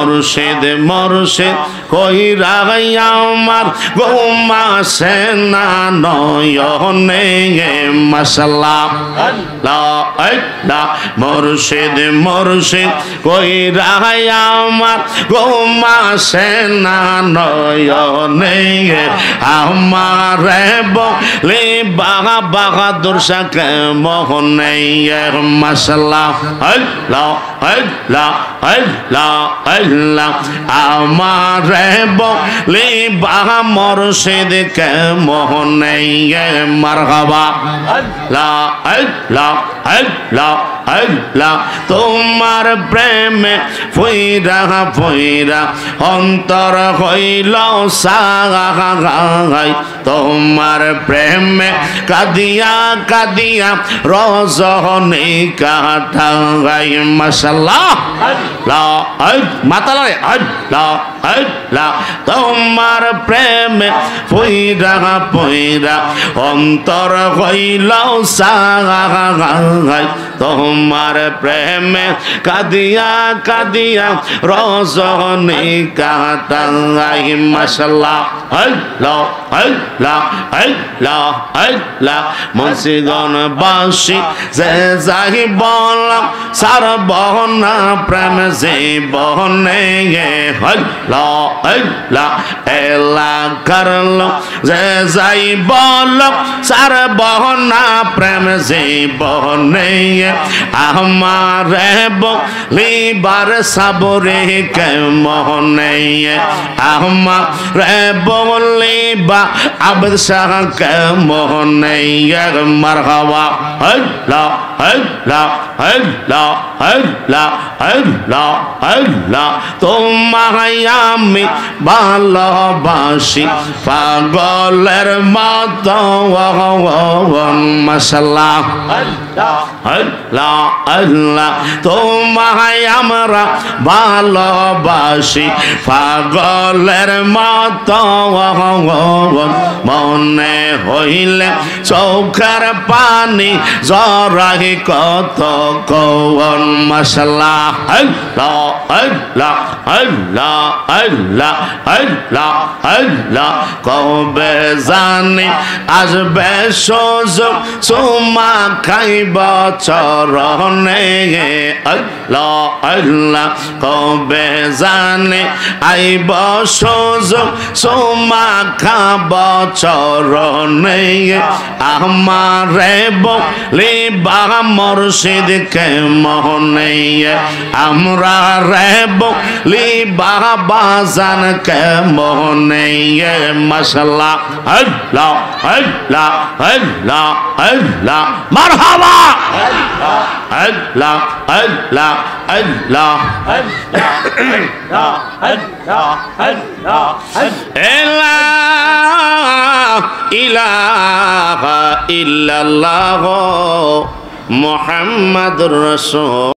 মুর্শিদ মুর্শিদ কইরা আমার ঘুমাসে না নয়নে মাশাআল্লাহ লা ইলাহা মুর্শিদ মুর্শিদ কইরা আমার ঘুমাসে না নয়নে আমারে বলে বাহাদুর শাহ মোহনে মাশাআল্লাহ আল্লাহ আল্লাহ আল্লাহ আল্লাহ আমারে বলে বাহা মুর্শিদ কে মোহনে মারহাবা আল্লাহ আল্লাহ আল্লাহ আল্লাহ তোমার প্রেমে ফইরা ফইরা অন্তর হইল সাগাই তোমার প্রেমে কাদিয়া কাদিয়া রজনী কাটাই মাশাআল্লাহ আল্লাহ মাতালে আল্লাহ আল্লাহ তোমার প্রেমে ফইরা ফইরা অন্তর হইল সাগাই তোমার প্রেমে কাদিয়া কাদিয়া রজনী কাটাই মাশাআল্লাহ আল্লাহ আল্লাহ আল্লাহ আল্লাহ মুন্সিগণ বাসি যে যাই বললাম সারবহ না প্রেম জীবনে আল্লাহ আল্লাহ এলা করলো যে যাই বললাম সারবহ না প্রেম জীবনে আমারে বলিবার সাবরে কে মোহনে আমারে বলিবা আবদ শাহ কে মোহনে মারহাবা আল্লাহ আল্লাহ আল্লাহ আল্লাহ আল্লাহ আল্লাহ তোমায় আমি ভালোবাসি পাগলের মতো মাশাআল্লাহ আল্লাহ আল্লাহ আল্লাহ তোমায় আমরা ভালোবাসি পাগলের মতো মনে হইলে চোখের পানি জরাহি কত কওন মাশাআল্লাহ আল্লাহ আল্লাহ আল্লাহ আল্লাহ আল্লাহ আল্লাহ কবে জানি আসবে সুযোগ সুমা খাইব চরণে আল্লাহ আল্লাহ কবে জানি আইব সুযোগ সুমা খাব চরণে আমারে বলিবা মুর্শিদ কে মোহনে আমরা রে বলিবা বাজান কে মোহনে মাশাআল্লাহ আল্লাহ আল্লাহ আল্লাহ আল্লাহ মারহাবা আল্লাহ আল্লাহ আল্লাহ আল্লাহ আল্লাহ আল্লাহ লা ইলাহা ইল্লাল্লাহ মুহাম্মাদুর রাসূল।